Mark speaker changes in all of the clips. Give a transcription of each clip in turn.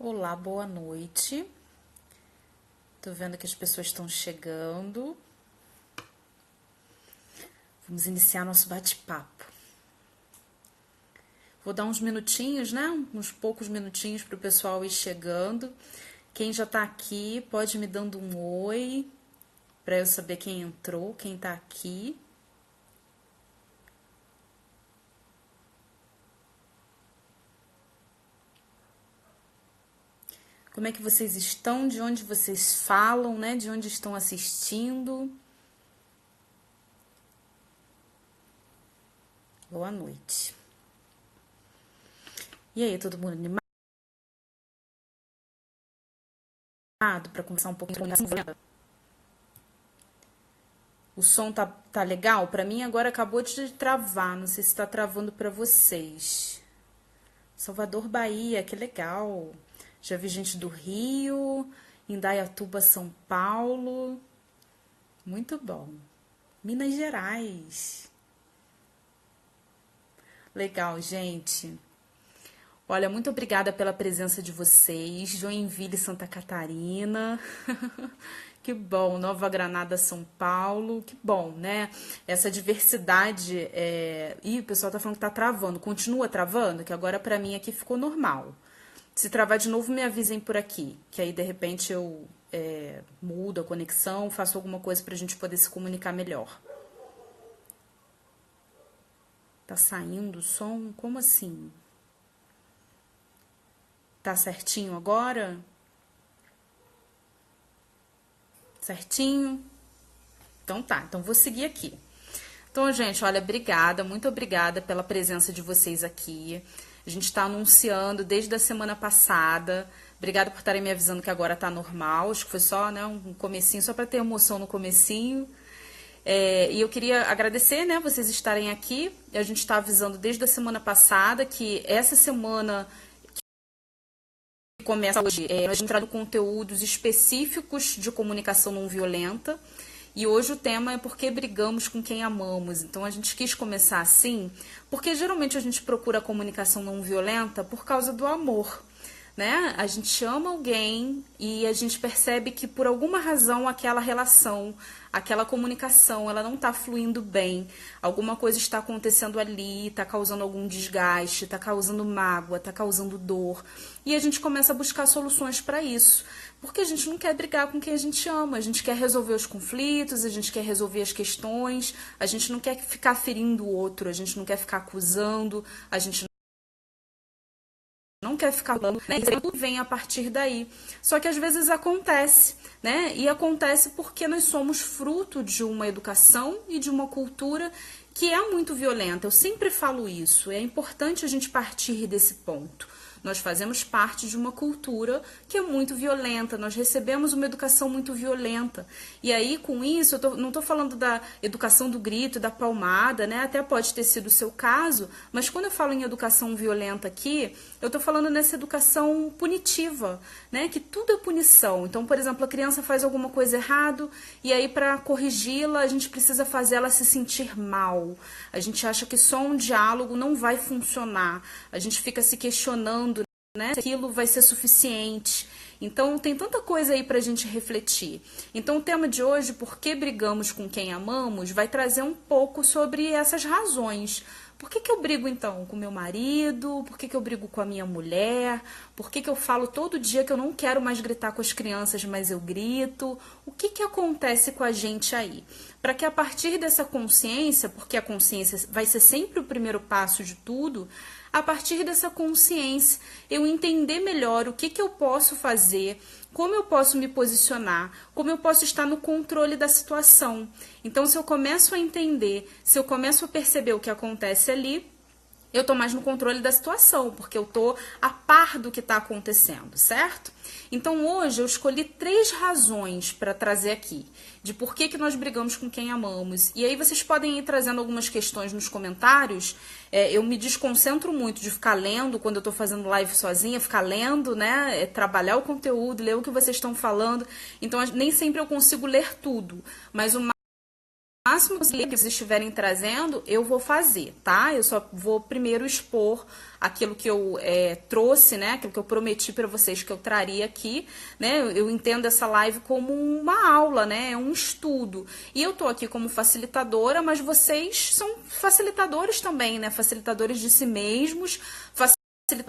Speaker 1: Olá, boa noite. Tô vendo que as pessoas estão chegando. Vamos iniciar nosso bate-papo. Vou dar uns minutinhos, né? Uns poucos minutinhos para o pessoal ir chegando. Quem já tá aqui, pode me dando um oi, para eu saber quem entrou, quem tá aqui. Como é que vocês estão? De onde vocês falam, né? De onde estão assistindo? Boa noite. E aí, todo mundo animado para conversar um pouquinho com a O som tá legal? Pra mim agora acabou de travar, não sei se tá travando pra vocês. Salvador, Bahia, que legal. Já vi gente do Rio, Indaiatuba, São Paulo. Muito bom. Minas Gerais. Legal, gente. Olha, muito obrigada pela presença de vocês. Joinville, Santa Catarina. Que bom. Nova Granada, São Paulo. Que bom, né? Essa diversidade. Ih, o pessoal tá falando que tá travando. Continua travando? Que agora pra mim aqui ficou normal. Se travar de novo, me avisem por aqui. Que aí, de repente, eu mudo a conexão, faço alguma coisa pra gente poder se comunicar melhor. Tá saindo o som? Como assim? Tá certinho agora? Certinho? Então tá, então vou seguir aqui. Então, gente, olha, obrigada, muito obrigada pela presença de vocês aqui. A gente tá anunciando desde a semana passada. Obrigada por estarem me avisando que agora tá normal. Acho que foi só, né, um comecinho, só para ter emoção no comecinho. E eu queria agradecer, né, vocês estarem aqui. A gente está avisando desde a semana passada que essa semana começa hoje, nós vamos trazer conteúdos específicos de comunicação não violenta. E hoje o tema é por que brigamos com quem amamos. Então a gente quis começar assim, porque geralmente a gente procura a comunicação não violenta por causa do amor, né? A gente ama alguém e a gente percebe que por alguma razão aquela relação, aquela comunicação, ela não está fluindo bem. Alguma coisa está acontecendo ali, está causando algum desgaste, está causando mágoa, está causando dor. E a gente começa a buscar soluções para isso. Porque a gente não quer brigar com quem a gente ama, a gente quer resolver os conflitos, a gente quer resolver as questões, a gente não quer ficar ferindo o outro, a gente não quer ficar acusando, a gente não quer ficar falando, né? E tudo vem a partir daí. Só que às vezes acontece, né? E acontece porque nós somos fruto de uma educação e de uma cultura que é muito violenta. Eu sempre falo isso, é importante a gente partir desse ponto. Nós fazemos parte de uma cultura que é muito violenta, nós recebemos uma educação muito violenta. E aí, com isso, não estou falando da educação do grito, da palmada, né? Até pode ter sido o seu caso, mas quando eu falo em educação violenta aqui, eu estou falando nessa educação punitiva, né? Que tudo é punição. Então, por exemplo, a criança faz alguma coisa errado e aí, para corrigi-la, a gente precisa fazer ela se sentir mal. A gente acha que só um diálogo não vai funcionar. A gente fica se questionando, né, se aquilo vai ser suficiente. Então, tem tanta coisa aí pra gente refletir. Então, o tema de hoje, por que brigamos com quem amamos, vai trazer um pouco sobre essas razões. Por que eu brigo, então, com meu marido? Por que eu brigo com a minha mulher? Por que eu falo todo dia que eu não quero mais gritar com as crianças, mas eu grito? O que acontece com a gente aí? Para que a partir dessa consciência, porque a consciência vai ser sempre o primeiro passo de tudo, a partir dessa consciência, eu entender melhor o que eu posso fazer, como eu posso me posicionar, como eu posso estar no controle da situação. Então, se eu começo a entender, se eu começo a perceber o que acontece ali, eu estou mais no controle da situação, porque eu estou a par do que está acontecendo, certo? Então, hoje eu escolhi 3 razões para trazer aqui, de por que nós brigamos com quem amamos. E aí vocês podem ir trazendo algumas questões nos comentários. Eu me desconcentro muito de ficar lendo, quando eu estou fazendo live sozinha, ficar lendo, né? Trabalhar o conteúdo, ler o que vocês estão falando. Então, nem sempre eu consigo ler tudo, mas o máximo que vocês estiverem trazendo, eu vou fazer, tá? Eu só vou primeiro expor aquilo que eu trouxe, né? Aquilo que eu prometi para vocês que eu traria aqui, né? Eu entendo essa live como uma aula, né? É um estudo. E eu tô aqui como facilitadora, mas vocês são facilitadores também, né? Facilitadores de si mesmos,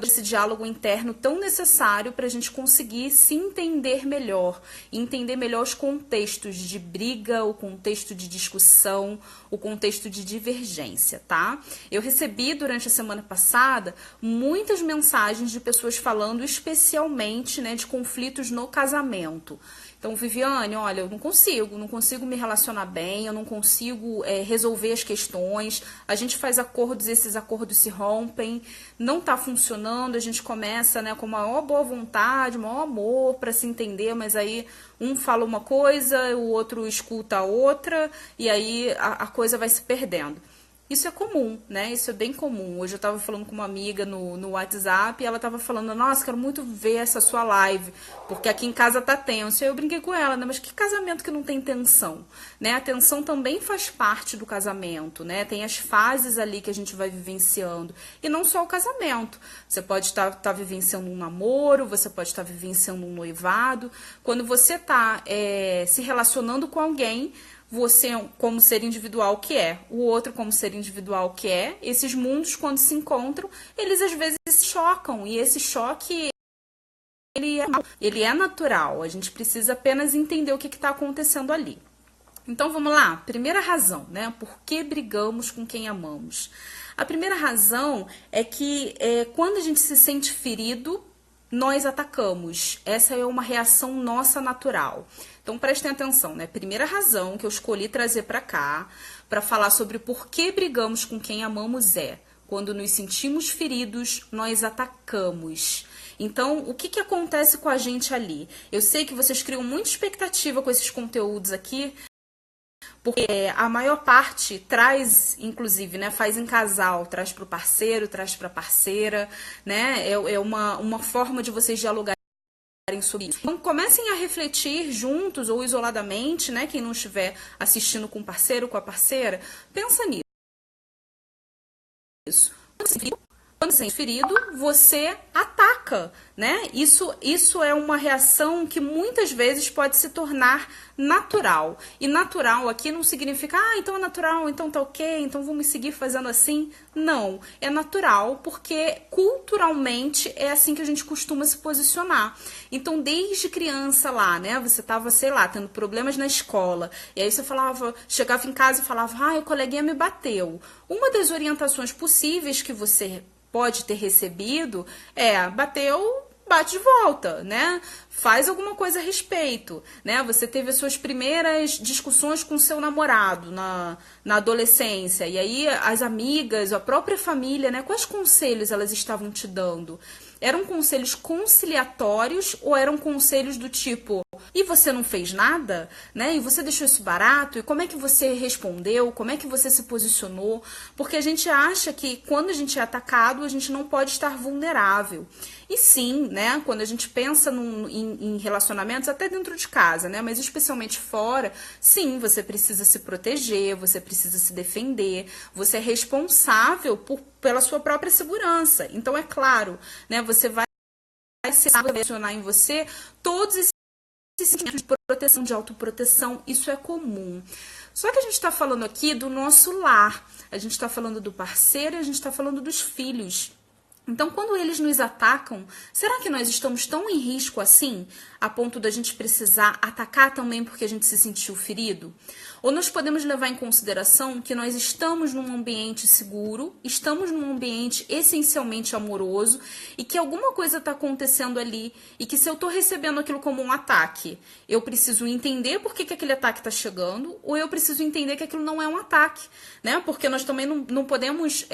Speaker 1: esse diálogo interno tão necessário para a gente conseguir se entender melhor, entender melhor os contextos de briga, o contexto de discussão, o contexto de divergência, tá? Eu recebi durante a semana passada muitas mensagens de pessoas falando especialmente, né, de conflitos no casamento. Então, Viviane, olha, eu não consigo me relacionar bem, eu não consigo resolver as questões, a gente faz acordos, esses acordos se rompem, não tá funcionando, a gente começa, né, com maior boa vontade, maior amor para se entender, mas aí um fala uma coisa, o outro escuta a outra, e aí a coisa vai se perdendo. Isso é comum, né? Isso é bem comum. Hoje eu estava falando com uma amiga no WhatsApp e ela estava falando, nossa, quero muito ver essa sua live, porque aqui em casa tá tenso. E eu brinquei com ela, né? Mas que casamento que não tem tensão, né? A tensão também faz parte do casamento, né? Tem as fases ali que a gente vai vivenciando. E não só o casamento. Você pode estar vivenciando um namoro, você pode estar vivenciando um noivado. Quando você está se relacionando com alguém, você como ser individual que é, o outro como ser individual que é, esses mundos quando se encontram, eles às vezes se chocam, e esse choque ele é natural, a gente precisa apenas entender o que está acontecendo ali. Então vamos lá, primeira razão, né? Por que brigamos com quem amamos? A primeira razão é que quando a gente se sente ferido, nós atacamos. Essa é uma reação nossa natural. Então prestem atenção, né? Primeira razão que eu escolhi trazer para cá, para falar sobre por que brigamos com quem amamos quando nos sentimos feridos, nós atacamos. Então, o que acontece com a gente ali? Eu sei que vocês criam muita expectativa com esses conteúdos aqui, porque a maior parte traz, inclusive, né, faz em casal, traz para o parceiro, traz para a parceira, né, é uma forma de vocês dialogarem sobre isso. Então, comecem a refletir juntos ou isoladamente, né, quem não estiver assistindo com o parceiro, com a parceira, pensa nisso. Quando você é ferido, você ataca, né? Isso é uma reação que muitas vezes pode se tornar natural. E natural aqui não significa, então é natural, então tá ok, então vamos seguir fazendo assim. Não, é natural porque culturalmente é assim que a gente costuma se posicionar. Então, desde criança lá, né? Você tava, sei lá, tendo problemas na escola. E aí você chegava em casa e falava, o coleguinha me bateu. Uma das orientações possíveis que você pode ter recebido bateu, bate de volta, né? Faz alguma coisa a respeito, né? Você teve as suas primeiras discussões com seu namorado na adolescência, e aí as amigas, a própria família, né? Quais conselhos elas estavam te dando? Eram conselhos conciliatórios ou eram conselhos do tipo, e você não fez nada, né? E você deixou isso barato? E como é que você respondeu? Como é que você se posicionou? Porque a gente acha que quando a gente é atacado, a gente não pode estar vulnerável. E sim, né? Quando a gente pensa em relacionamentos, até dentro de casa, né? Mas especialmente fora, sim, você precisa se proteger, você precisa se defender, você é responsável pela sua própria segurança. Então, é claro, né? Você vai selecionar em você todos esses sentimentos de proteção, de autoproteção, isso é comum. Só que a gente está falando aqui do nosso lar, a gente está falando do parceiro e a gente está falando dos filhos. Então, quando eles nos atacam, será que nós estamos tão em risco assim, a ponto da gente precisar atacar também porque a gente se sentiu ferido? Ou nós podemos levar em consideração que nós estamos num ambiente seguro, estamos num ambiente essencialmente amoroso e que alguma coisa está acontecendo ali e que se eu estou recebendo aquilo como um ataque, eu preciso entender por que aquele ataque está chegando ou eu preciso entender que aquilo não é um ataque, né? Porque nós também não podemos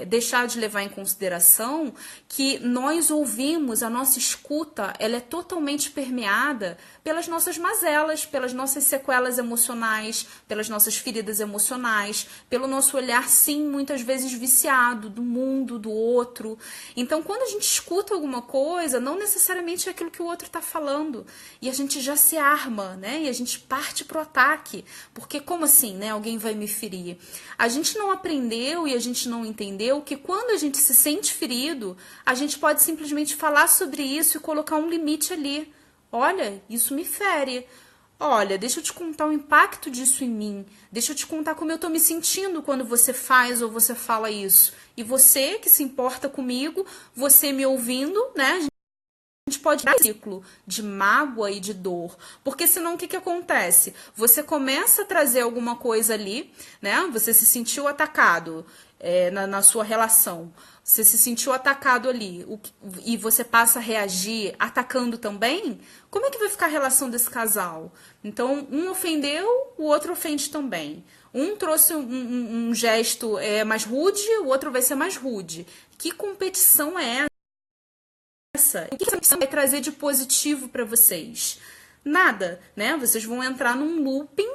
Speaker 1: deixar de levar em consideração relação que nós ouvimos, a nossa escuta, ela é totalmente permeada pelas nossas mazelas, pelas nossas sequelas emocionais, pelas nossas feridas emocionais, pelo nosso olhar, sim, muitas vezes viciado do mundo, do outro. Então, quando a gente escuta alguma coisa, não necessariamente é aquilo que o outro está falando, e a gente já se arma, né? E a gente parte pro ataque, porque como assim, né? Alguém vai me ferir? A gente não aprendeu e a gente não entendeu que quando a gente se sente ferido, a gente pode simplesmente falar sobre isso e colocar um limite ali. Olha, isso me fere. Olha, deixa eu te contar o impacto disso em mim. Deixa eu te contar como eu tô me sentindo quando você faz ou você fala isso. E você que se importa comigo, você me ouvindo, né? A gente pode criar um ciclo de mágoa e de dor, porque senão o que acontece? Você começa a trazer alguma coisa ali, né? Você se sentiu atacado na sua relação, você se sentiu atacado ali e você passa a reagir atacando também, como é que vai ficar a relação desse casal? Então, um ofendeu, o outro ofende também. Um trouxe um gesto mais rude, o outro vai ser mais rude. Que competição é essa? O que essa missão vai trazer de positivo para vocês? Nada, né? Vocês vão entrar num looping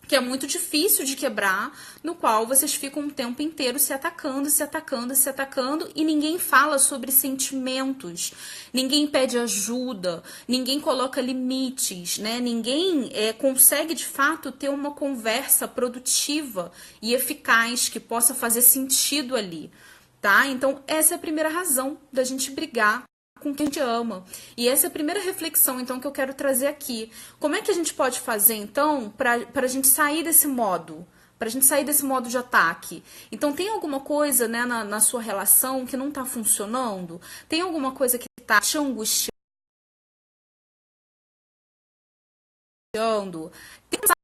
Speaker 1: que é muito difícil de quebrar, no qual vocês ficam o tempo inteiro se atacando, se atacando, se atacando, e ninguém fala sobre sentimentos, ninguém pede ajuda, ninguém coloca limites, né? Ninguém consegue de fato ter uma conversa produtiva e eficaz que possa fazer sentido ali, tá? Então, essa é a primeira razão da gente brigar com quem te ama. E essa é a primeira reflexão, então, que eu quero trazer aqui. Como é que a gente pode fazer, então, para a gente sair desse modo? Para a gente sair desse modo de ataque? Então, tem alguma coisa, né, na sua relação que não está funcionando? Tem alguma coisa que está te angustiando? Tem que pensar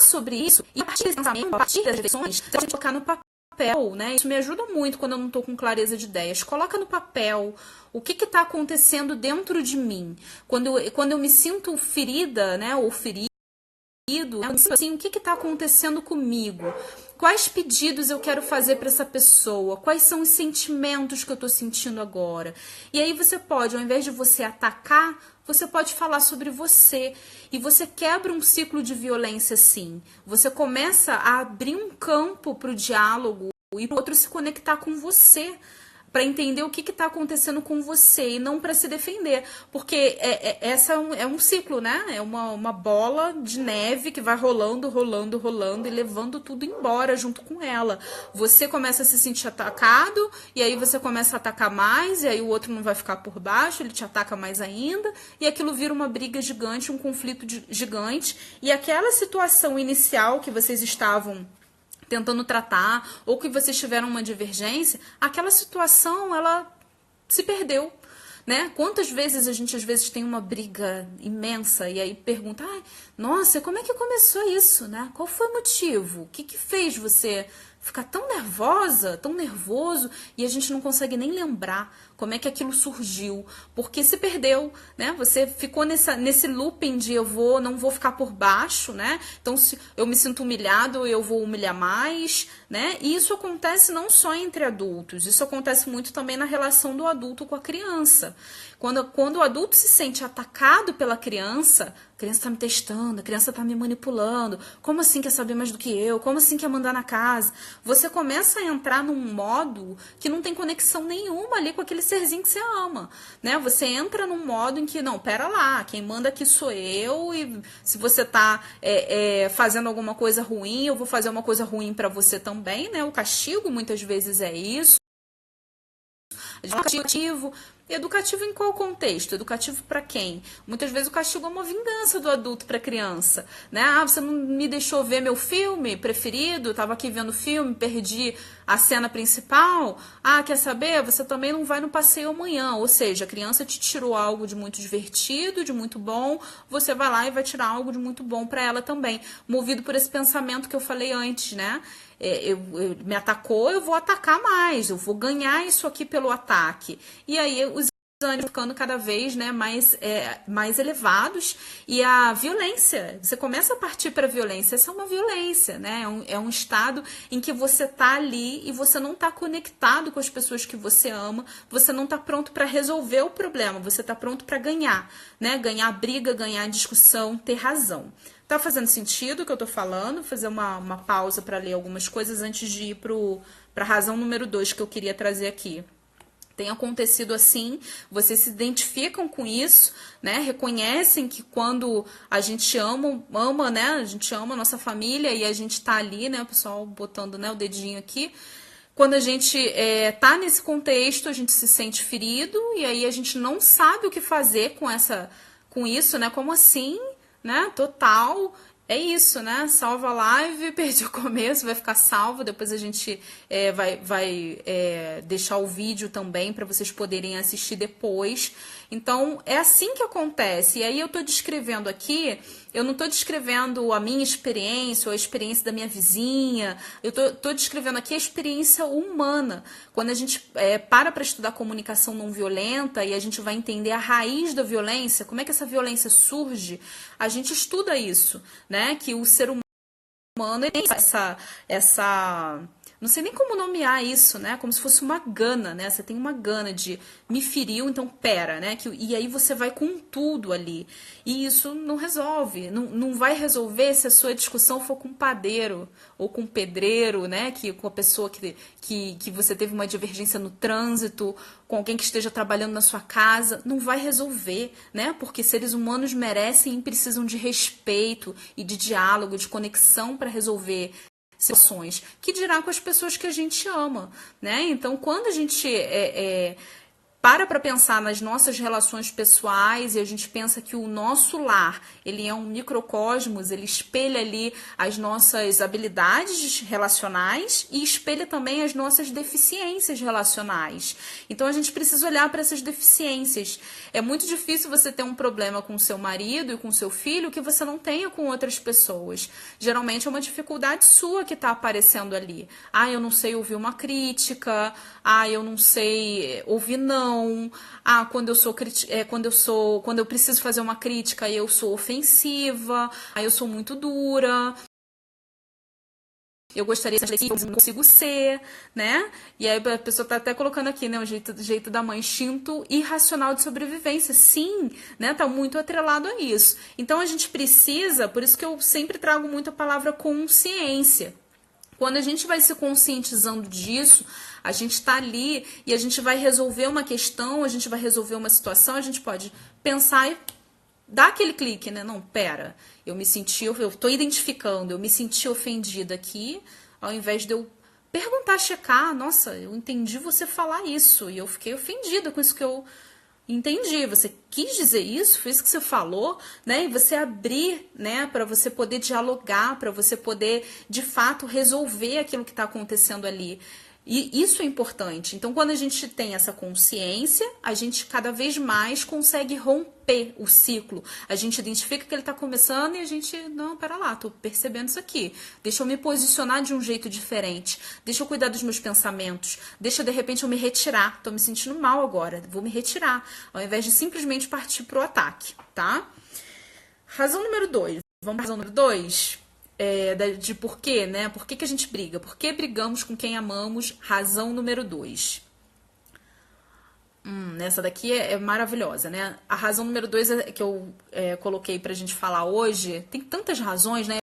Speaker 1: sobre isso e a partir desse pensamento, a partir das reflexões, a gente colocar no papel. Né? Isso me ajuda muito quando eu não estou com clareza de ideias. Coloca no papel o que está acontecendo dentro de mim. Quando eu me sinto ferida, né, ou ferido, eu me sinto assim, o que está acontecendo comigo? Quais pedidos eu quero fazer para essa pessoa? Quais são os sentimentos que eu estou sentindo agora? E aí você pode, ao invés de você atacar, você pode falar sobre você. E você quebra um ciclo de violência assim. Você começa a abrir um campo para o diálogo e para o outro se conectar com você, para entender o que está acontecendo com você e não para se defender, porque essa é um ciclo, né? É uma bola de neve que vai rolando, rolando, rolando e levando tudo embora junto com ela. Você começa a se sentir atacado e aí você começa a atacar mais e aí o outro não vai ficar por baixo, ele te ataca mais ainda e aquilo vira uma briga gigante, um conflito gigante e aquela situação inicial que vocês estavam tentando tratar, ou que vocês tiveram uma divergência, aquela situação, ela se perdeu, né? Quantas vezes a gente, às vezes, tem uma briga imensa e aí pergunta, nossa, como é que começou isso, né? Qual foi o motivo? O que fez você ficar tão nervosa, tão nervoso, e a gente não consegue nem lembrar como é que aquilo surgiu, porque se perdeu, né? Você ficou nesse looping de não vou ficar por baixo, né? Então, se eu me sinto humilhado, eu vou humilhar mais, né? E isso acontece não só entre adultos, isso acontece muito também na relação do adulto com a criança. Quando o adulto se sente atacado pela criança, a criança está me testando, a criança está me manipulando, como assim quer saber mais do que eu? Como assim quer mandar na casa? Você começa a entrar num modo que não tem conexão nenhuma ali com aquele serzinho que você ama, né? Você entra num modo em que, não, pera lá, quem manda aqui sou eu e se você tá fazendo alguma coisa ruim, eu vou fazer uma coisa ruim para você também, né? O castigo muitas vezes é isso. Educativo em qual contexto? Educativo para quem? Muitas vezes o castigo é uma vingança do adulto para a criança, né? Você não me deixou ver meu filme preferido, estava aqui vendo filme, perdi a cena principal. Quer saber? Você também não vai no passeio amanhã. Ou seja, a criança te tirou algo de muito divertido, de muito bom, você vai lá e vai tirar algo de muito bom para ela também, movido por esse pensamento que eu falei antes, né? Me atacou, eu vou atacar mais, eu vou ganhar isso aqui pelo ataque. E aí anos ficando cada vez, né, mais elevados, e a violência, você começa a partir para a violência, essa é uma violência, né, é um estado em que você tá ali e você não tá conectado com as pessoas que você ama, você não tá pronto para resolver o problema, você tá pronto para ganhar, né, ganhar a briga, ganhar a discussão, ter razão. Tá fazendo sentido o que eu tô falando? Vou fazer uma pausa para ler algumas coisas antes de ir para a razão número 2 que eu queria trazer aqui. Tem acontecido assim, vocês se identificam com isso, né? Reconhecem que quando a gente ama, né? A gente ama a nossa família e a gente tá ali, né? O pessoal botando, né, o dedinho aqui. Quando a gente tá nesse contexto, a gente se sente ferido e aí a gente não sabe o que fazer com isso, né? Como assim, né? Total. É isso, né? Salva a live, perdi o começo, vai ficar salvo. Depois a gente vai deixar o vídeo também para vocês poderem assistir depois. Então, é assim que acontece. E aí eu tô descrevendo aqui, eu não tô descrevendo a minha experiência ou a experiência da minha vizinha. Eu tô descrevendo aqui a experiência humana. Quando a gente para estudar comunicação não violenta e a gente vai entender a raiz da violência, como é que essa violência surge, a gente estuda isso, né? Que o ser humano ele tem essa não sei nem como nomear isso, né? Como se fosse uma gana, né? Você tem uma gana de me feriu, então pera, né? E aí você vai com tudo ali. E isso não resolve. Não vai resolver se a sua discussão for com um padeiro ou com um pedreiro, né? Com a pessoa que você teve uma divergência no trânsito, com alguém que esteja trabalhando na sua casa. Não vai resolver, né? Porque seres humanos merecem e precisam de respeito e de diálogo, de conexão para resolver situações, que dirá com as pessoas que a gente ama, né? Então, quando a gente para pensar nas nossas relações pessoais e a gente pensa que o nosso lar, ele é um microcosmos, ele espelha ali as nossas habilidades relacionais e espelha também as nossas deficiências relacionais. Então a gente precisa olhar para essas deficiências. É muito difícil você ter um problema com seu marido e com seu filho que você não tenha com outras pessoas. Geralmente é uma dificuldade sua que está aparecendo ali. Ah, eu não sei ouvir uma crítica. Ah, eu não sei ouvir não. Ah, quando eu preciso fazer uma crítica, eu sou ofensiva, aí eu sou muito dura. Eu gostaria de ser que eu não consigo ser, né? E aí a pessoa tá até colocando aqui, né, o jeito da mãe, instinto irracional de sobrevivência. Sim, né? Tá muito atrelado a isso. Então a gente precisa, por isso que eu sempre trago muito a palavra consciência. Quando a gente vai se conscientizando disso, a gente está ali e a gente vai resolver uma questão, a gente vai resolver uma situação, a gente pode pensar e dar aquele clique, né? Não, pera, eu estou identificando, eu me senti ofendida aqui, ao invés de eu perguntar, checar, nossa, eu entendi você falar isso e eu fiquei ofendida com isso que eu entendi, você quis dizer isso, foi isso que você falou, né? E você abrir, né, para você poder dialogar, para você poder, de fato, resolver aquilo que está acontecendo ali. E isso é importante. Então, quando a gente tem essa consciência, a gente cada vez mais consegue romper o ciclo. A gente identifica que ele está começando e a gente, não, pera lá, tô percebendo isso aqui. Deixa eu me posicionar de um jeito diferente. Deixa eu cuidar dos meus pensamentos. Deixa, de repente, eu me retirar. Tô me sentindo mal agora, vou me retirar. Ao invés de simplesmente partir pro ataque, tá? Razão número 2. Vamos para a razão número 2? De por quê, né? Por que a gente briga? Por que brigamos com quem amamos? Razão número 2. Essa daqui é maravilhosa, né? A razão número 2 que eu coloquei pra gente falar hoje, tem tantas razões, né?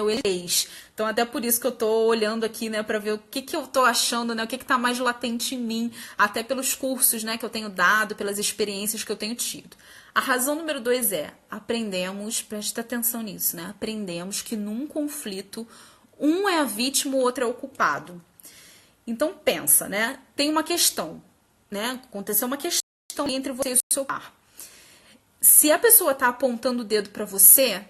Speaker 1: O ex. Então, até por isso que eu tô olhando aqui, né, pra ver o que eu tô achando, né, o que tá mais latente em mim, até pelos cursos, né, que eu tenho dado, pelas experiências que eu tenho tido. A razão número 2 aprendemos, presta atenção nisso, né, aprendemos que num conflito, um é a vítima, o outro é o culpado. Então, pensa, né, tem uma questão, né, aconteceu uma questão entre você e o seu par. Se a pessoa tá apontando o dedo pra você,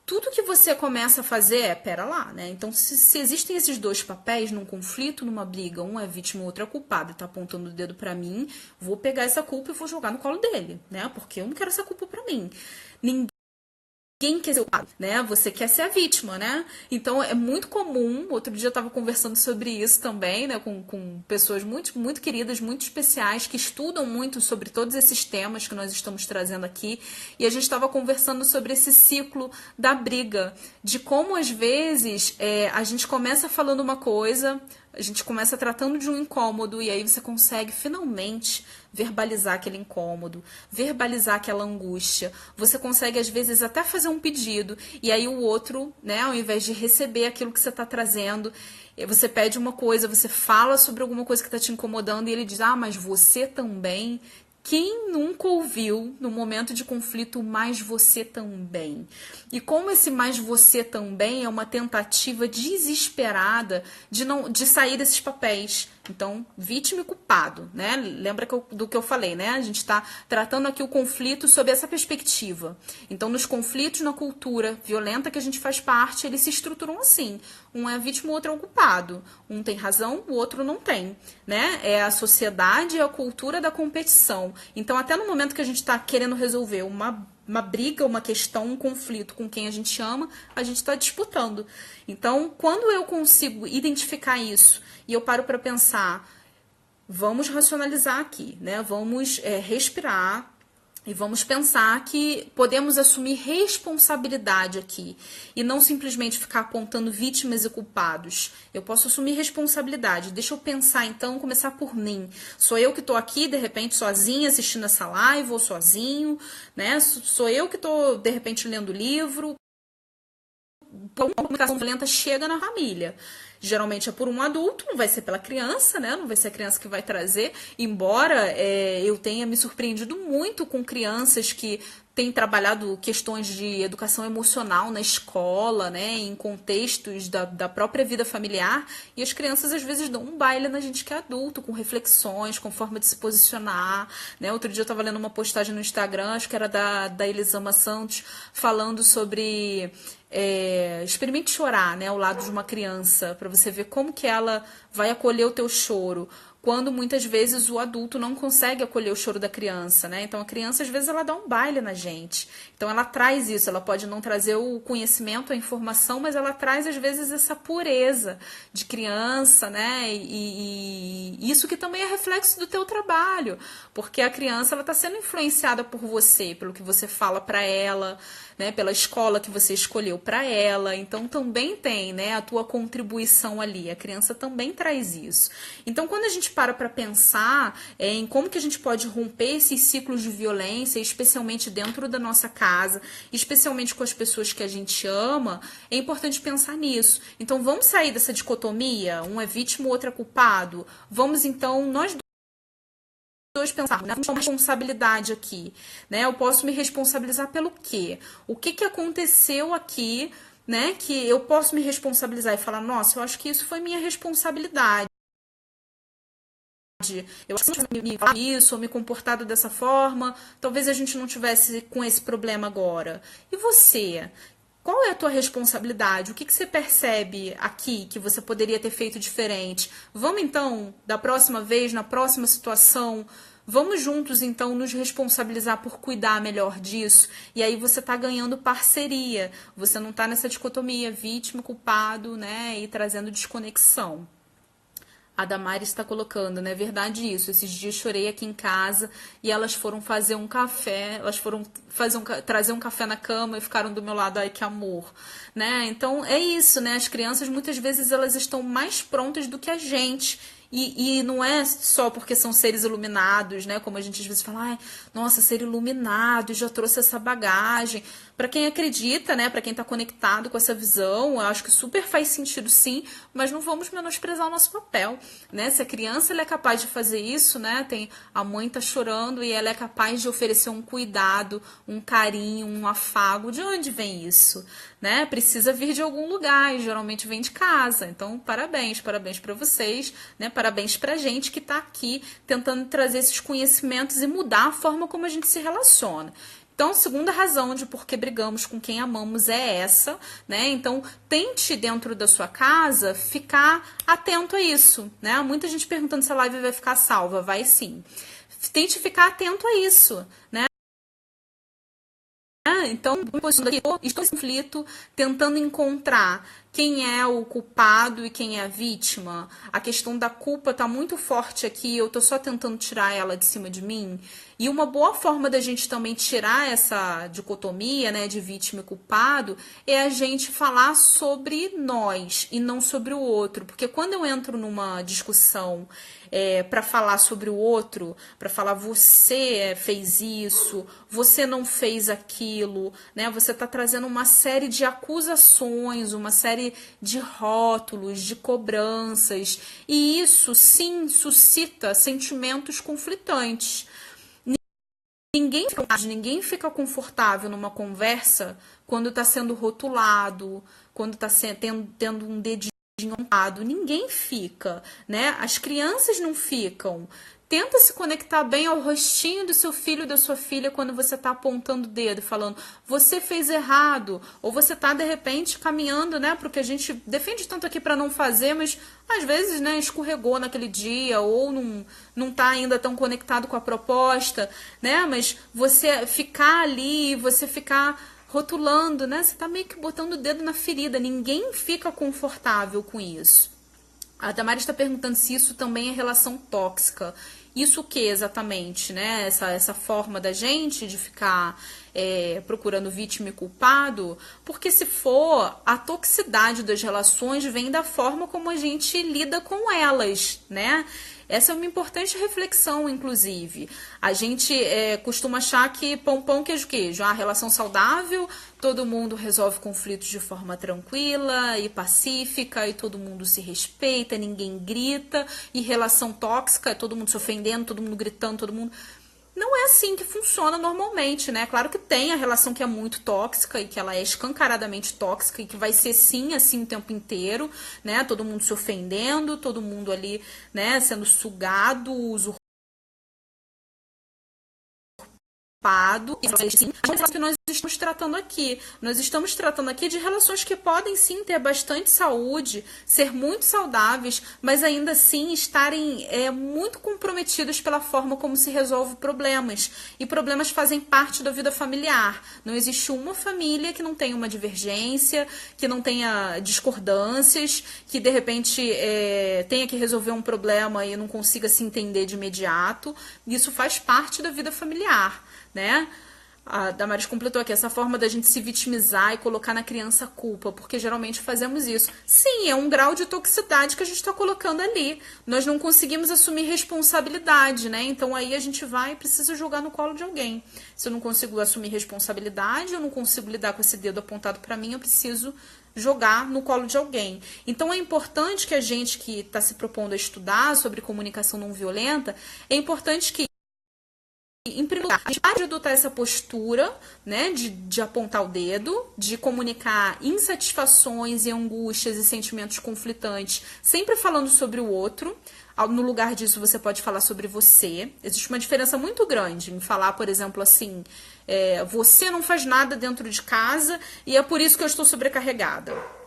Speaker 1: tudo que você começa a fazer pera lá, né? Então, se existem esses dois papéis num conflito, numa briga, um é vítima, o outro é culpado, e tá apontando o dedo pra mim, vou pegar essa culpa e vou jogar no colo dele, né? Porque eu não quero essa culpa pra mim. Ninguém Ninguém quer ser o culpado, né? Você quer ser a vítima, né? Então é muito comum. Outro dia eu estava conversando sobre isso também, né? Com pessoas muito, muito queridas, muito especiais, que estudam muito sobre todos esses temas que nós estamos trazendo aqui. E a gente estava conversando sobre esse ciclo da briga, de como às vezes a gente começa falando uma coisa, a gente começa tratando de um incômodo e aí você consegue finalmente verbalizar aquele incômodo, verbalizar aquela angústia. Você consegue às vezes até fazer um pedido e aí o outro, né, ao invés de receber aquilo que você está trazendo, você pede uma coisa, você fala sobre alguma coisa que está te incomodando e ele diz: ah, mas você também. Quem nunca ouviu, no momento de conflito, mais você também? E como esse mais você também é uma tentativa desesperada de sair desses papéis. Então, vítima e culpado, né? Lembra do que eu falei, né? A gente está tratando aqui o conflito sob essa perspectiva. Então, nos conflitos na cultura violenta que a gente faz parte, eles se estruturam assim. Um é a vítima, o outro é o culpado. Um tem razão, o outro não tem, né? É a sociedade e a cultura da competição. Então, até no momento que a gente está querendo resolver uma briga, uma questão, um conflito com quem a gente ama, a gente está disputando. Então, quando eu consigo identificar isso e eu paro para pensar, vamos racionalizar aqui, né? Vamos respirar e vamos pensar que podemos assumir responsabilidade aqui e não simplesmente ficar apontando vítimas e culpados. Eu posso assumir responsabilidade. Deixa eu pensar então, começar por mim. Sou eu que estou aqui, de repente, sozinha assistindo essa live ou sozinho, né? Sou eu que estou, de repente, lendo livro. Uma comunicação violenta chega na família. Geralmente é por um adulto, não vai ser pela criança, né? Não vai ser a criança que vai trazer. Embora eu tenha me surpreendido muito com crianças que têm trabalhado questões de educação emocional na escola, né? Em contextos da própria vida familiar. E as crianças às vezes dão um baile na gente que é adulto, com reflexões, com forma de se posicionar, né? Outro dia eu estava lendo uma postagem no Instagram, acho que era da Elisama Santos, falando sobre... experimente chorar, né, ao lado de uma criança, para você ver como que ela vai acolher o teu choro, quando muitas vezes o adulto não consegue acolher o choro da criança, né? Então a criança às vezes ela dá um baile na gente. Então ela traz isso, ela pode não trazer o conhecimento, a informação, mas ela traz às vezes essa pureza de criança, né? E isso que também é reflexo do teu trabalho, porque a criança ela está sendo influenciada por você, pelo que você fala para ela, né, pela escola que você escolheu para ela, então também tem, né, a tua contribuição ali, a criança também traz isso. Então quando a gente para pensar em como que a gente pode romper esses ciclos de violência, especialmente dentro da nossa casa, especialmente com as pessoas que a gente ama, é importante pensar nisso. Então vamos sair dessa dicotomia, um é vítima, o outro é culpado, vamos então, nós dois pensar, né? Uma responsabilidade aqui, né? Eu posso me responsabilizar pelo quê? O que aconteceu aqui, né? Que eu posso me responsabilizar e falar, nossa, eu acho que isso foi minha responsabilidade. Eu acho que me falar isso, ou me comportado dessa forma, talvez a gente não tivesse com esse problema agora. E você? Qual é a tua responsabilidade? O que você percebe aqui que você poderia ter feito diferente? Vamos então, da próxima vez, na próxima situação, vamos juntos então nos responsabilizar por cuidar melhor disso. E aí você está ganhando parceria. Você não está nessa dicotomia vítima, culpado, né? E trazendo desconexão. A Damares está colocando, né? Verdade isso. Esses dias chorei aqui em casa e elas foram fazer um café, elas foram trazer um café na cama e ficaram do meu lado, ai que amor, né? Então é isso, né? As crianças muitas vezes elas estão mais prontas do que a gente. E não é só porque são seres iluminados, né? Como a gente às vezes fala, ai, nossa, ser iluminado, já trouxe essa bagagem. Para quem acredita, né? Para quem está conectado com essa visão, eu acho que super faz sentido sim, mas não vamos menosprezar o nosso papel, né? Se a criança ela é capaz de fazer isso, né? A mãe tá chorando e ela é capaz de oferecer um cuidado, um carinho, um afago. De onde vem isso? Né? Precisa vir de algum lugar e geralmente vem de casa. Então, parabéns para vocês, né? Parabéns pra gente que tá aqui tentando trazer esses conhecimentos e mudar a forma como a gente se relaciona. Então, a segunda razão de por que brigamos com quem amamos é essa, né? Então, tente dentro da sua casa ficar atento a isso, né? Muita gente perguntando se a live vai ficar salva. Vai sim. Tente ficar atento a isso, né? Então, me posicionando aqui, estou em conflito, tentando encontrar quem é o culpado e quem é a vítima. A questão da culpa está muito forte aqui, eu estou só tentando tirar ela de cima de mim. E uma boa forma da gente também tirar essa dicotomia, né, de vítima e culpado, é a gente falar sobre nós e não sobre o outro. Porque quando eu entro numa discussão para falar sobre o outro, para falar você fez isso, você não fez aquilo, né? Você está trazendo uma série de acusações, uma série de rótulos, de cobranças, e isso sim suscita sentimentos conflitantes. Ninguém fica confortável numa conversa quando está sendo rotulado, quando está tendo um dedinho apontado. Ninguém fica, né? As crianças não ficam. Tenta se conectar bem ao rostinho do seu filho ou da sua filha quando você está apontando o dedo, falando, você fez errado, ou você está, de repente, caminhando, né, porque a gente defende tanto aqui para não fazer, mas às vezes, né, escorregou naquele dia, ou não está ainda tão conectado com a proposta, né, mas você ficar ali, você ficar rotulando, né, você está meio que botando o dedo na ferida, ninguém fica confortável com isso. A Damares está perguntando se isso também é relação tóxica. Isso o que exatamente, né? Essa forma da gente de ficar procurando vítima e culpado, porque se for, a toxicidade das relações vem da forma como a gente lida com elas, né? Essa é uma importante reflexão, inclusive. A gente costuma achar que pão, queijo, queijo. A relação saudável, todo mundo resolve conflitos de forma tranquila e pacífica, e todo mundo se respeita, ninguém grita. E relação tóxica, todo mundo se ofendendo, todo mundo gritando, todo mundo... Não é assim que funciona normalmente, né? Claro que tem a relação que é muito tóxica e que ela é escancaradamente tóxica e que vai ser sim assim o tempo inteiro, né? Todo mundo se ofendendo, todo mundo ali, né, sendo sugado, usurpado. Sim, mas que nós estamos tratando aqui. Nós estamos tratando aqui de relações que podem sim ter bastante saúde, ser muito saudáveis, mas ainda assim estarem muito comprometidas pela forma como se resolve problemas. E problemas fazem parte da vida familiar. Não existe uma família que não tenha uma divergência, que não tenha discordâncias, que de repente tenha que resolver um problema e não consiga se entender de imediato. Isso faz parte da vida familiar, né? A Damares completou aqui, essa forma da gente se vitimizar e colocar na criança a culpa, porque geralmente fazemos isso. Sim, é um grau de toxicidade que a gente está colocando ali. Nós não conseguimos assumir responsabilidade, né? Então aí a gente vai e precisa jogar no colo de alguém. Se eu não consigo assumir responsabilidade, eu não consigo lidar com esse dedo apontado para mim, eu preciso jogar no colo de alguém. Então é importante que a gente que está se propondo a estudar sobre comunicação não violenta, é importante que em primeiro lugar, a gente pode adotar essa postura, né, de apontar o dedo, de comunicar insatisfações e angústias e sentimentos conflitantes, sempre falando sobre o outro. No lugar disso, você pode falar sobre você. Existe uma diferença muito grande em falar, por exemplo, assim, você não faz nada dentro de casa e é por isso que eu estou sobrecarregada.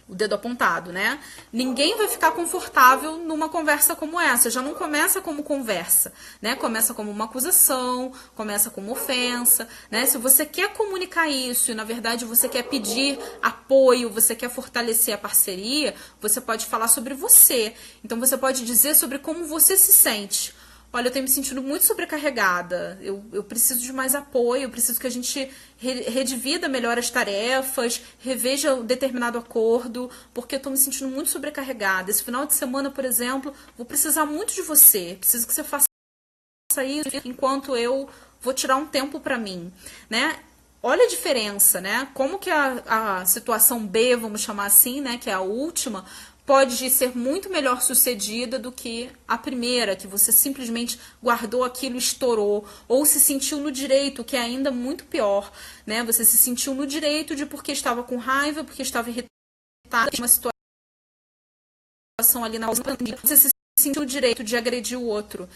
Speaker 1: O dedo apontado, né? Ninguém vai ficar confortável numa conversa como essa. Já não começa como conversa, né? Começa como uma acusação, começa como ofensa, né? Se você quer comunicar isso e, na verdade, você quer pedir apoio, você quer fortalecer a parceria, você pode falar sobre você. Então, você pode dizer sobre como você se sente. Olha, eu tenho me sentido muito sobrecarregada, eu preciso de mais apoio, eu preciso que a gente redivida melhor as tarefas, reveja um determinado acordo, porque eu estou me sentindo muito sobrecarregada. Esse final de semana, por exemplo, vou precisar muito de você, preciso que você faça isso enquanto eu vou tirar um tempo para mim, né? Olha a diferença, né? Como que a situação B, vamos chamar assim, né, que é a última, pode ser muito melhor sucedida do que a primeira, que você simplesmente guardou aquilo e estourou, ou se sentiu no direito, que é ainda muito pior, né? Você se sentiu no direito de porque estava com raiva, porque estava irritada, uma situação ali na você se sentiu no direito de agredir o outro.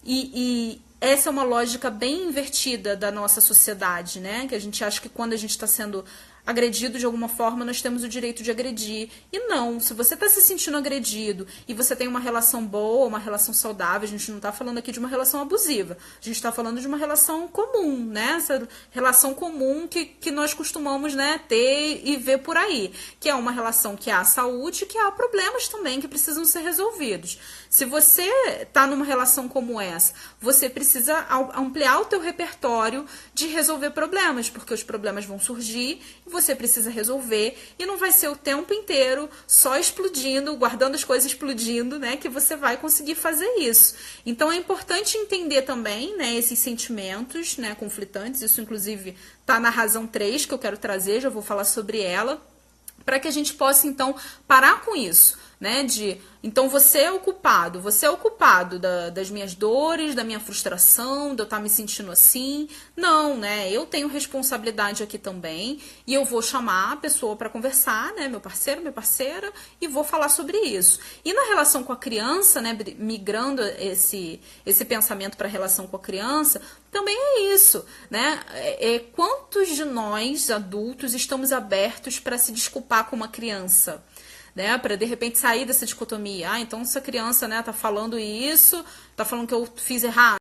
Speaker 1: E essa é uma lógica bem invertida da nossa sociedade, né? Que a gente acha que quando a gente está sendo agredido de alguma forma, nós temos o direito de agredir. E não, se você está se sentindo agredido e você tem uma relação boa, uma relação saudável, a gente não está falando aqui de uma relação abusiva, a gente está falando de uma relação comum, né? Essa relação comum que nós costumamos, né, ter e ver por aí, que é uma relação que há saúde e que há problemas também que precisam ser resolvidos. Se você está numa relação como essa, você precisa ampliar o teu repertório de resolver problemas, porque os problemas vão surgir e você precisa resolver, e não vai ser o tempo inteiro só explodindo, guardando as coisas explodindo, né, que você vai conseguir fazer isso. Então é importante entender também, né, esses sentimentos, né, conflitantes, isso inclusive está na razão 3 que eu quero trazer, já vou falar sobre ela, para que a gente possa então parar com isso, né, então você é o culpado das minhas dores, da minha frustração, de eu estar me sentindo assim. Não, né, eu tenho responsabilidade aqui também, e eu vou chamar a pessoa para conversar, né, meu parceiro, minha parceira, e vou falar sobre isso. E na relação com a criança, né, migrando esse pensamento para a relação com a criança, também é isso, né, quantos de nós, adultos, estamos abertos para se desculpar com uma criança? Né, para de repente sair dessa dicotomia. Ah, então essa criança, né, tá falando isso, tá falando que eu fiz errado.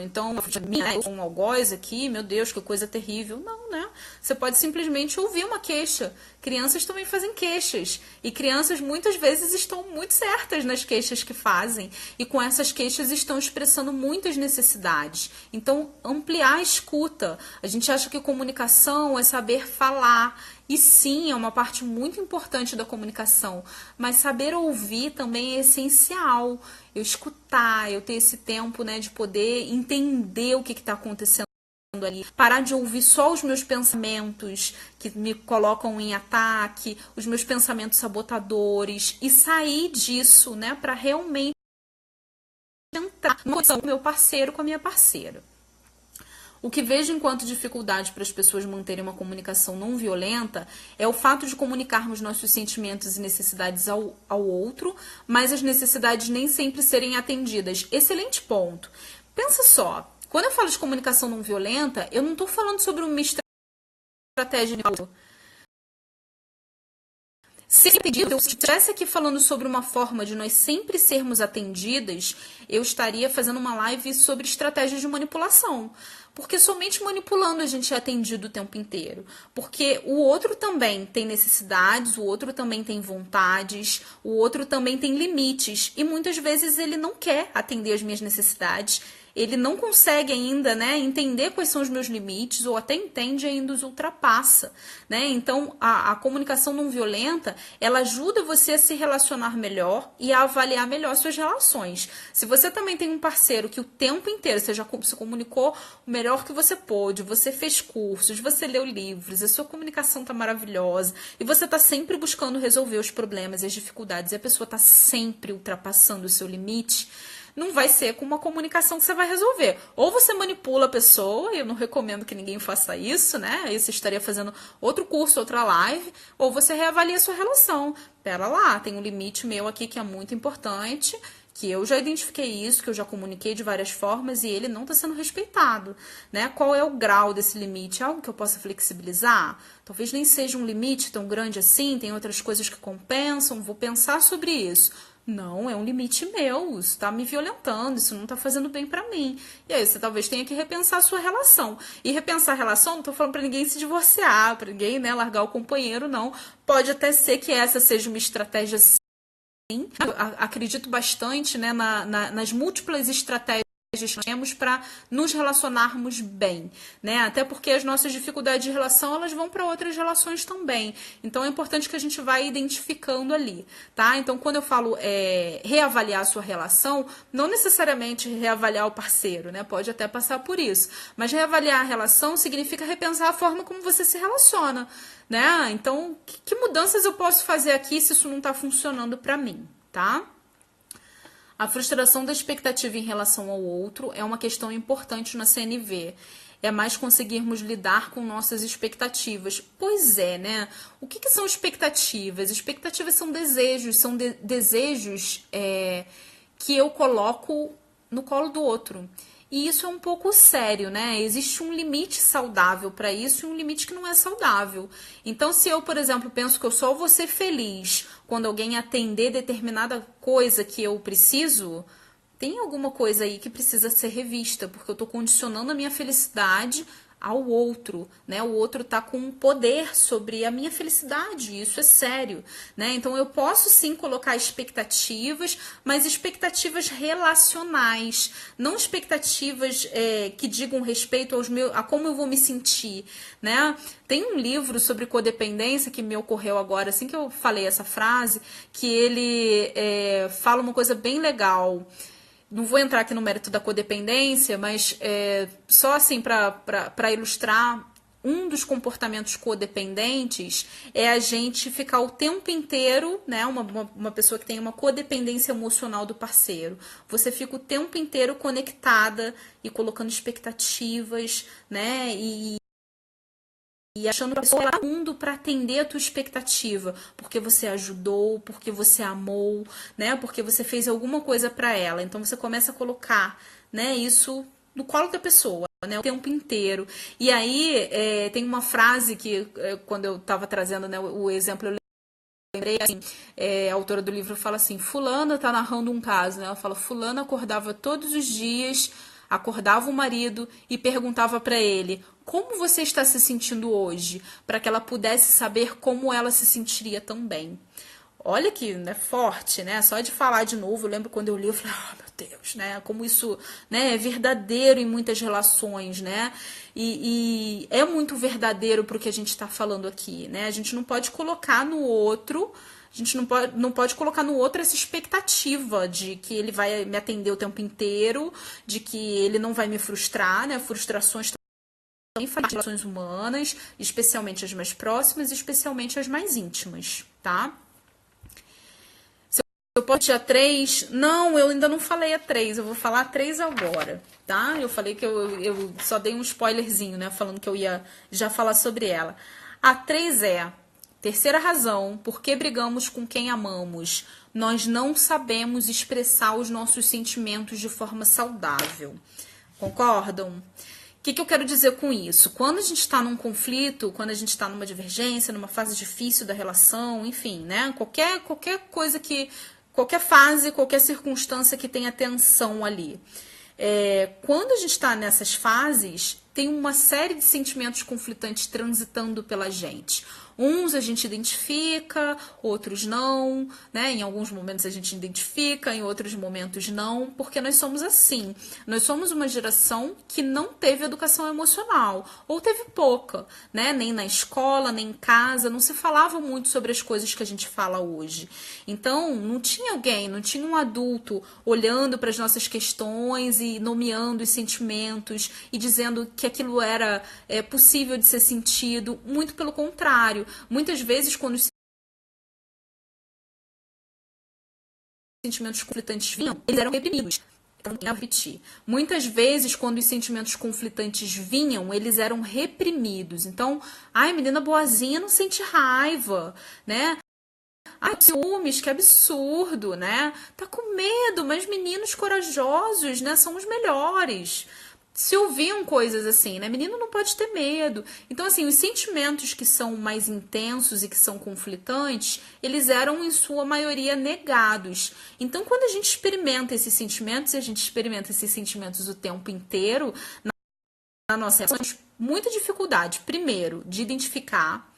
Speaker 1: Então, eu sou um algoz aqui, meu Deus, que coisa terrível. Não, né? Você pode simplesmente ouvir uma queixa. Crianças também fazem queixas. E crianças muitas vezes estão muito certas nas queixas que fazem. E com essas queixas estão expressando muitas necessidades. Então, ampliar a escuta. A gente acha que comunicação é saber falar. E sim, é uma parte muito importante da comunicação, mas saber ouvir também é essencial. Eu escutar, eu ter esse tempo, né, de poder entender o que está acontecendo ali, parar de ouvir só os meus pensamentos que me colocam em ataque, os meus pensamentos sabotadores, e sair disso, né, para realmente entrar numa conexão com o meu parceiro, com a minha parceira. O que vejo enquanto dificuldade para as pessoas manterem uma comunicação não violenta é o fato de comunicarmos nossos sentimentos e necessidades ao outro, mas as necessidades nem sempre serem atendidas. Excelente ponto. Pensa só, quando eu falo de comunicação não violenta, eu não estou falando sobre uma estratégia. Se eu estivesse aqui falando sobre uma forma de nós sempre sermos atendidas, eu estaria fazendo uma live sobre estratégias de manipulação. Porque somente manipulando a gente é atendido o tempo inteiro. Porque o outro também tem necessidades, o outro também tem vontades, o outro também tem limites. E muitas vezes ele não quer atender as minhas necessidades. Ele não consegue ainda, né, entender quais são os meus limites, ou até entende e ainda os ultrapassa, né? Então, a comunicação não violenta, ela ajuda você a se relacionar melhor e a avaliar melhor suas relações. Se você também tem um parceiro que o tempo inteiro você já se comunicou o melhor que você pôde, você fez cursos, você leu livros, a sua comunicação tá maravilhosa, e você tá sempre buscando resolver os problemas e as dificuldades, e a pessoa tá sempre ultrapassando o seu limite, não vai ser com uma comunicação que você vai resolver. Ou você manipula a pessoa, e eu não recomendo que ninguém faça isso, né? Aí você estaria fazendo outro curso, outra live, ou você reavalia a sua relação. Pera lá, tem um limite meu aqui que é muito importante, que eu já identifiquei isso, que eu já comuniquei de várias formas e ele não está sendo respeitado, né? Qual é o grau desse limite? Algo que eu possa flexibilizar? Talvez nem seja um limite tão grande assim, tem outras coisas que compensam, vou pensar sobre isso. Não, é um limite meu, isso está me violentando, isso não está fazendo bem para mim. E aí você talvez tenha que repensar a sua relação. E repensar a relação, não estou falando para ninguém se divorciar, para ninguém, né, largar o companheiro, não. Pode até ser que essa seja uma estratégia, sim. Acredito bastante, né, nas múltiplas estratégias que temos para nos relacionarmos bem, né? Até porque as nossas dificuldades de relação, elas vão para outras relações também. Então é importante que a gente vá identificando ali, tá? Então quando eu falo reavaliar a sua relação, não necessariamente reavaliar o parceiro, né? Pode até passar por isso. Mas reavaliar a relação significa repensar a forma como você se relaciona, né? Então, que mudanças eu posso fazer aqui se isso não está funcionando para mim, tá? A frustração da expectativa em relação ao outro é uma questão importante na CNV. É mais conseguirmos lidar com nossas expectativas. Pois é, né? O que são expectativas? Expectativas são desejos que eu coloco no colo do outro. E isso é um pouco sério, né? Existe um limite saudável para isso e um limite que não é saudável. Então, se eu, por exemplo, penso que eu só vou ser feliz quando alguém atender determinada coisa que eu preciso, tem alguma coisa aí que precisa ser revista, porque eu estou condicionando a minha felicidade ao outro, né? O outro tá com poder sobre a minha felicidade, isso é sério, né? Então eu posso sim colocar expectativas, mas expectativas relacionais, não expectativas que digam respeito a como eu vou me sentir, né? Tem um livro sobre codependência que me ocorreu agora, assim que eu falei essa frase, que ele fala uma coisa bem legal. Não vou entrar aqui no mérito da codependência, mas só assim para ilustrar, um dos comportamentos codependentes é a gente ficar o tempo inteiro, né? Uma pessoa que tem uma codependência emocional do parceiro. Você fica o tempo inteiro conectada e colocando expectativas, né? E achando que a pessoa está no mundo para atender a tua expectativa, porque você ajudou, porque você amou, né? Porque você fez alguma coisa para ela. Então você começa a colocar, né, isso no colo da pessoa, né, o tempo inteiro. E aí tem uma frase que quando eu estava trazendo, né, o exemplo, eu lembrei assim, a autora do livro fala assim: fulana está narrando um caso, né? Ela fala: fulana acordava todos os dias, acordava o marido e perguntava para ele: como você está se sentindo hoje? Para que ela pudesse saber como ela se sentiria também. Olha que, né, forte, né? Só de falar de novo, eu lembro quando eu li, eu falei: oh, meu Deus, né? Como isso, né, é verdadeiro em muitas relações, né? E é muito verdadeiro para o que a gente está falando aqui, né? A gente não pode colocar no outro, a gente não pode colocar no outro essa expectativa de que ele vai me atender o tempo inteiro, de que ele não vai me frustrar, né? Frustrações também fazem relações humanas, especialmente as mais próximas, especialmente as mais íntimas, tá? Eu posso tirar 3? Não, eu ainda não falei a 3, eu vou falar a 3 agora, tá? Eu falei que eu só dei um spoilerzinho, né? Falando que eu ia já falar sobre ela. A 3 é: terceira razão, por que brigamos com quem amamos? Nós não sabemos expressar os nossos sentimentos de forma saudável. Concordam? O que eu quero dizer com isso? Quando a gente está num conflito, quando a gente está numa divergência, numa fase difícil da relação, enfim, né? Qualquer coisa que... Qualquer fase, qualquer circunstância que tenha tensão ali. Quando a gente está nessas fases, tem uma série de sentimentos conflitantes transitando pela gente. Uns a gente identifica, outros não, né? Em alguns momentos a gente identifica, em outros momentos não, porque nós somos assim. Nós somos uma geração que não teve educação emocional, ou teve pouca, né? Nem na escola, nem em casa, não se falava muito sobre as coisas que a gente fala hoje. Então, não tinha alguém, não tinha um adulto olhando para as nossas questões e nomeando os sentimentos e dizendo que aquilo era possível de ser sentido. Muito pelo contrário. Muitas vezes, quando os sentimentos conflitantes vinham, eles eram reprimidos. Então, eu repetir. Muitas vezes, quando os sentimentos conflitantes vinham, eles eram reprimidos. Então, ai, menina boazinha não sente raiva, né? Ai, ciúmes, que absurdo, né? Tá com medo, mas meninos corajosos, né, são os melhores. Se ouviam coisas assim, né? Menino não pode ter medo. Então, assim, os sentimentos que são mais intensos e que são conflitantes, eles eram, em sua maioria, negados. Então, quando a gente experimenta esses sentimentos, e a gente experimenta esses sentimentos o tempo inteiro, na nossa relação, temos muita dificuldade, primeiro, de identificar.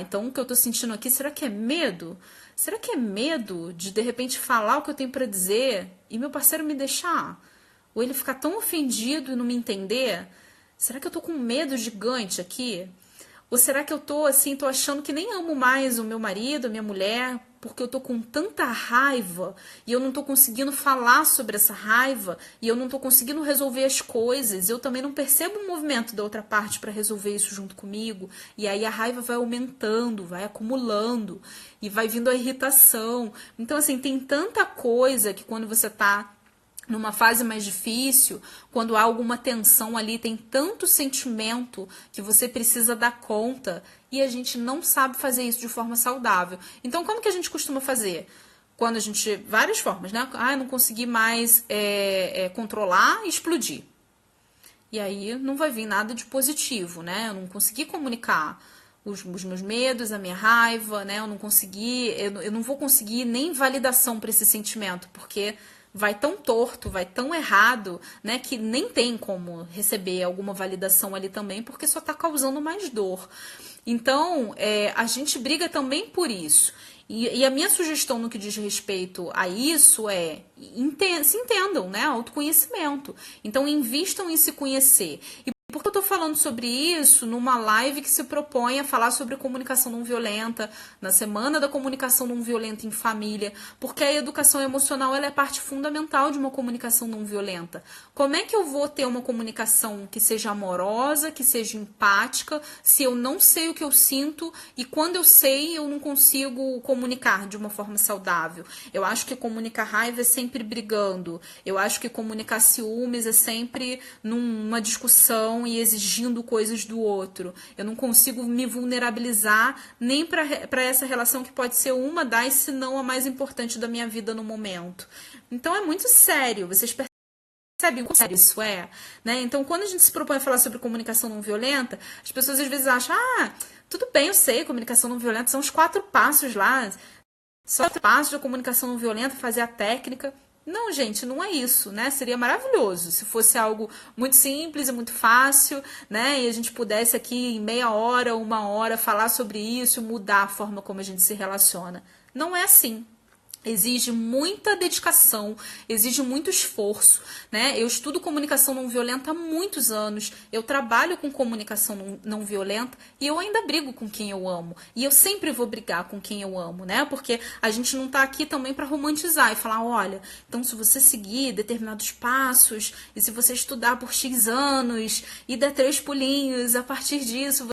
Speaker 1: Então o que eu tô sentindo aqui, será que é medo? Será que é medo de repente falar o que eu tenho para dizer e meu parceiro me deixar? Ou ele ficar tão ofendido e não me entender? Será que eu tô com um medo gigante aqui? Ou será que eu tô assim, tô achando que nem amo mais o meu marido, a minha mulher, porque eu tô com tanta raiva e eu não tô conseguindo falar sobre essa raiva e eu não tô conseguindo resolver as coisas. Eu também não percebo o movimento da outra parte para resolver isso junto comigo. E aí a raiva vai aumentando, vai acumulando e vai vindo a irritação. Então, assim, tem tanta coisa que quando você tá numa fase mais difícil, quando há alguma tensão ali, tem tanto sentimento que você precisa dar conta e a gente não sabe fazer isso de forma saudável. Então, como que a gente costuma fazer? Quando a gente, várias formas, né? Ah, eu não consegui mais controlar e explodir. E aí não vai vir nada de positivo, né? Eu não consegui comunicar os meus medos, a minha raiva, né? Eu não consegui, eu não vou conseguir nem validação para esse sentimento, porque vai tão torto, vai tão errado, né? Que nem tem como receber alguma validação ali também, porque só tá causando mais dor. Então, a gente briga também por isso. E a minha sugestão no que diz respeito a isso se entendam, né? Autoconhecimento. Então, invistam em se conhecer. E por que eu tô falando sobre isso numa live que se propõe a falar sobre comunicação não violenta, na Semana da Comunicação Não Violenta em Família? Porque a educação emocional ela é parte fundamental de uma comunicação não violenta. Como é que eu vou ter uma comunicação que seja amorosa, que seja empática, se eu não sei o que eu sinto e quando eu sei eu não consigo comunicar de uma forma saudável? Eu acho que comunicar raiva é sempre brigando. Eu acho que comunicar ciúmes é sempre numa discussão e exigindo coisas do outro. Eu não consigo me vulnerabilizar nem para essa relação que pode ser uma das, se não a mais importante da minha vida no momento. Então é muito sério. Vocês percebem como sério isso é? Né? Então, quando a gente se propõe a falar sobre comunicação não violenta, as pessoas às vezes acham, tudo bem, eu sei, comunicação não violenta são os 4 passos lá. Só 4 passos da comunicação não violenta, fazer a técnica. Não, gente, não é isso, né? Seria maravilhoso se fosse algo muito simples e muito fácil, né? E a gente pudesse aqui em meia hora, 1 hora, falar sobre isso, mudar a forma como a gente se relaciona. Não é assim. Exige muita dedicação, exige muito esforço, né? Eu estudo comunicação não violenta há muitos anos, eu trabalho com comunicação não violenta e eu ainda brigo com quem eu amo. E eu sempre vou brigar com quem eu amo, né? Porque a gente não tá aqui também para romantizar e falar, olha, então se você seguir determinados passos e se você estudar por X anos e der 3 pulinhos, a partir disso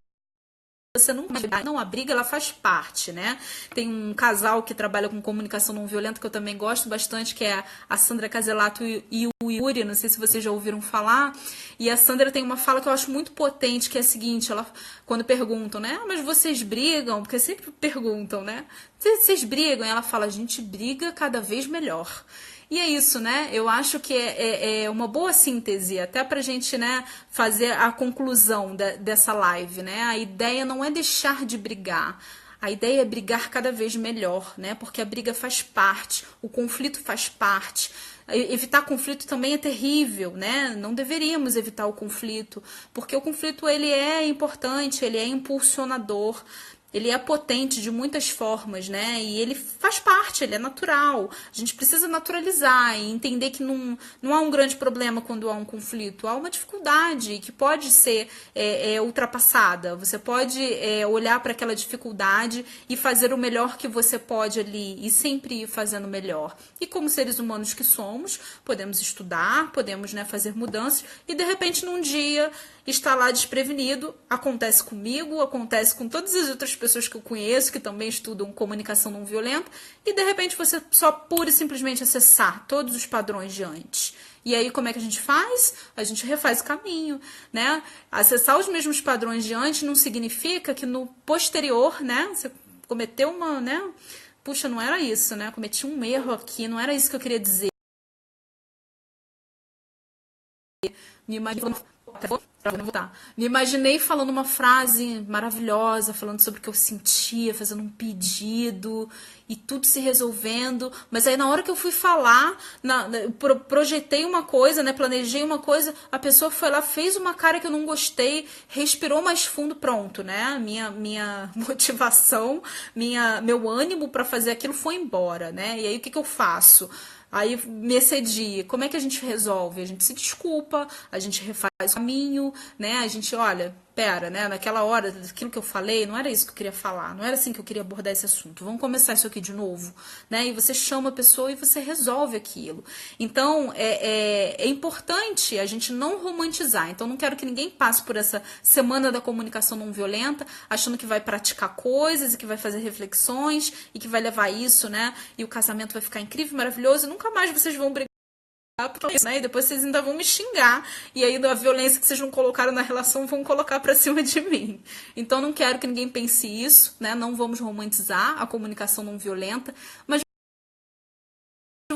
Speaker 1: você não vai. Não, a briga ela faz parte, né? Tem um casal que trabalha com comunicação não violenta que eu também gosto bastante, que é a Sandra Caselato e o Yuri, não sei se vocês já ouviram falar. E a Sandra tem uma fala que eu acho muito potente, que é a seguinte, ela, quando perguntam, né? Mas vocês brigam? Porque sempre perguntam, né? Vocês brigam? E ela fala, a gente briga cada vez melhor. E é isso, né? Eu acho que é uma boa síntese, até pra gente, né, fazer a conclusão dessa live, né? A ideia não é deixar de brigar. A ideia é brigar cada vez melhor, né? Porque a briga faz parte, o conflito faz parte. Evitar conflito também é terrível, né? Não deveríamos evitar o conflito, porque o conflito ele é importante, ele é impulsionador. Ele é potente de muitas formas, né? E ele faz parte, ele é natural. A gente precisa naturalizar e entender que não há um grande problema quando há um conflito. Há uma dificuldade que pode ser ultrapassada. Você pode olhar para aquela dificuldade e fazer o melhor que você pode ali. E sempre ir fazendo melhor. E como seres humanos que somos, podemos estudar, podemos, né, fazer mudanças. E de repente, num dia, estar lá desprevenido. Acontece comigo, acontece com todas as outras pessoas que eu conheço, que também estudam comunicação não violenta, e de repente você só pura e simplesmente acessar todos os padrões de antes. E aí como é que a gente faz? A gente refaz o caminho, né? Acessar os mesmos padrões de antes não significa que no posterior, né, você cometeu uma, né? Puxa, não era isso, né? Cometi um erro aqui, não era isso que eu queria dizer. Me imaginei falando uma frase maravilhosa, falando sobre o que eu sentia, fazendo um pedido e tudo se resolvendo. Mas aí na hora que eu fui falar, projetei uma coisa, né, planejei uma coisa, a pessoa foi lá, fez uma cara que eu não gostei, respirou mais fundo, pronto, né? Minha motivação, meu ânimo para fazer aquilo foi embora, né? E aí o que eu faço? Aí me excedi. Como é que a gente resolve? A gente se desculpa, a gente refaz o caminho, né? A gente, olha, pera, né? Naquela hora, daquilo que eu falei, não era isso que eu queria falar, não era assim que eu queria abordar esse assunto. Vamos começar isso aqui de novo, né? E você chama a pessoa e você resolve aquilo. Então, é importante a gente não romantizar. Então, não quero que ninguém passe por essa semana da comunicação não violenta, achando que vai praticar coisas e que vai fazer reflexões e que vai levar isso, né? E o casamento vai ficar incrível, maravilhoso, e nunca mais vocês vão brigar por isso, né? E depois vocês ainda vão me xingar. E aí a violência que vocês não colocaram na relação vão colocar pra cima de mim. Então não quero que ninguém pense isso, né? Não vamos romantizar a comunicação não violenta, mas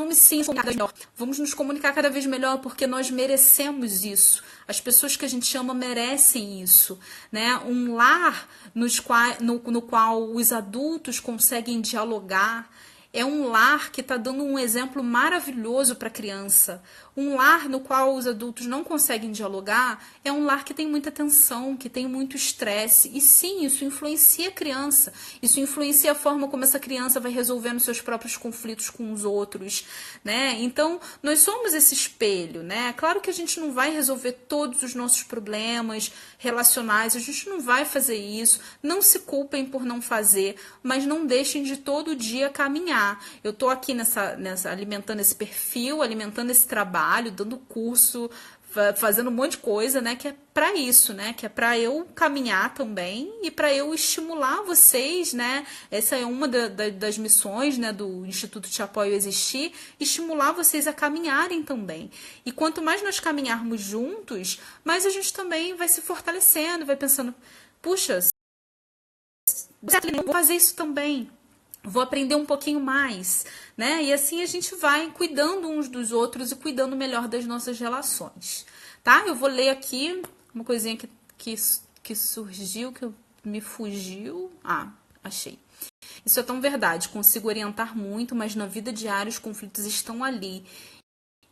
Speaker 1: vamos sim nos comunicar melhor. Vamos nos comunicar cada vez melhor, porque nós merecemos isso. As pessoas que a gente ama merecem isso, né? Um lar no qual os adultos conseguem dialogar, é um lar que está dando um exemplo maravilhoso para a criança. Um lar no qual os adultos não conseguem dialogar é um lar que tem muita tensão, que tem muito estresse. E sim, isso influencia a criança. Isso influencia a forma como essa criança vai resolvendo seus próprios conflitos com os outros, né? Então, nós somos esse espelho, né? Claro que a gente não vai resolver todos os nossos problemas relacionais, a gente não vai fazer isso. Não se culpem por não fazer, mas não deixem de todo dia caminhar. Eu tô aqui nessa alimentando esse perfil, alimentando esse trabalho, dando curso, fazendo um monte de coisa, né, que é para isso, né, que é para eu caminhar também e para eu estimular vocês, né, essa é uma das missões, né, do Instituto Te Apoio Existir, estimular vocês a caminharem também. E quanto mais nós caminharmos juntos, mais a gente também vai se fortalecendo, vai pensando, puxa, vou fazer isso também. Vou aprender um pouquinho mais, né? E assim a gente vai cuidando uns dos outros e cuidando melhor das nossas relações, tá? Eu vou ler aqui uma coisinha que surgiu, que me fugiu. Ah, achei. Isso é tão verdade, consigo orientar muito, mas na vida diária os conflitos estão ali.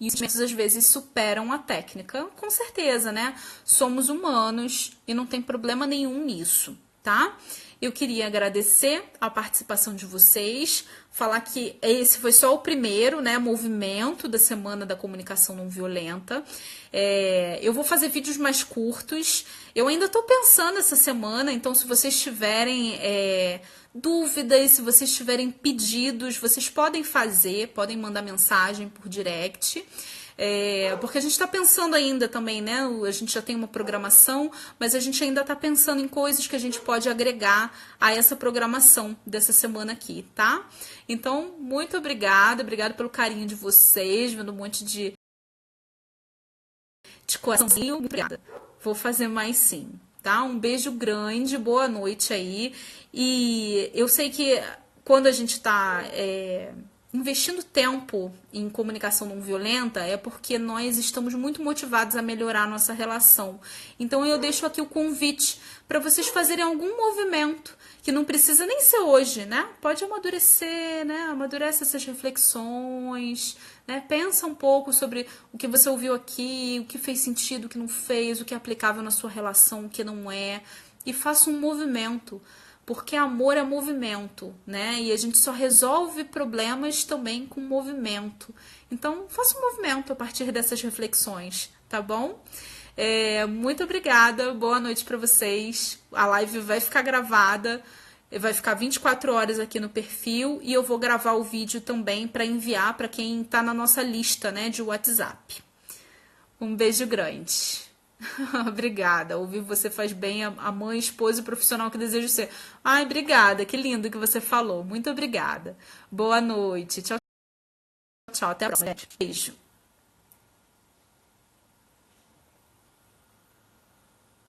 Speaker 1: E os sentimentos às vezes superam a técnica, com certeza, né? Somos humanos e não tem problema nenhum nisso, tá? Eu queria agradecer a participação de vocês, falar que esse foi só o primeiro, né, movimento da Semana da Comunicação Não Violenta. Eu vou fazer vídeos mais curtos. Eu ainda estou pensando essa semana, então se vocês tiverem dúvidas, se vocês tiverem pedidos, vocês podem fazer, podem mandar mensagem por direct. Porque a gente está pensando ainda também, né? A gente já tem uma programação, mas a gente ainda está pensando em coisas que a gente pode agregar a essa programação dessa semana aqui, tá? Então, muito obrigada pelo carinho de vocês, vendo um monte de coraçãozinho. Muito obrigada. Vou fazer mais sim, tá? Um beijo grande, boa noite aí. E eu sei que quando a gente está investindo tempo em comunicação não violenta é porque nós estamos muito motivados a melhorar a nossa relação. Então eu deixo aqui o convite para vocês fazerem algum movimento, que não precisa nem ser hoje, né? Pode amadurecer, né? Amadurece essas reflexões, né? Pensa um pouco sobre o que você ouviu aqui, o que fez sentido, o que não fez, o que é aplicável na sua relação, o que não é, e faça um movimento. Porque amor é movimento, né? E a gente só resolve problemas também com movimento. Então, faça um movimento a partir dessas reflexões, tá bom? Muito obrigada, boa noite para vocês. A live vai ficar gravada, vai ficar 24 horas aqui no perfil e eu vou gravar o vídeo também para enviar para quem está na nossa lista, né, de WhatsApp. Um beijo grande. Obrigada, ouvir você faz bem a mãe, esposa e profissional que desejo ser. Ai, obrigada, que lindo que você falou. Muito obrigada. Boa noite. Tchau, tchau. Até a próxima. Beijo.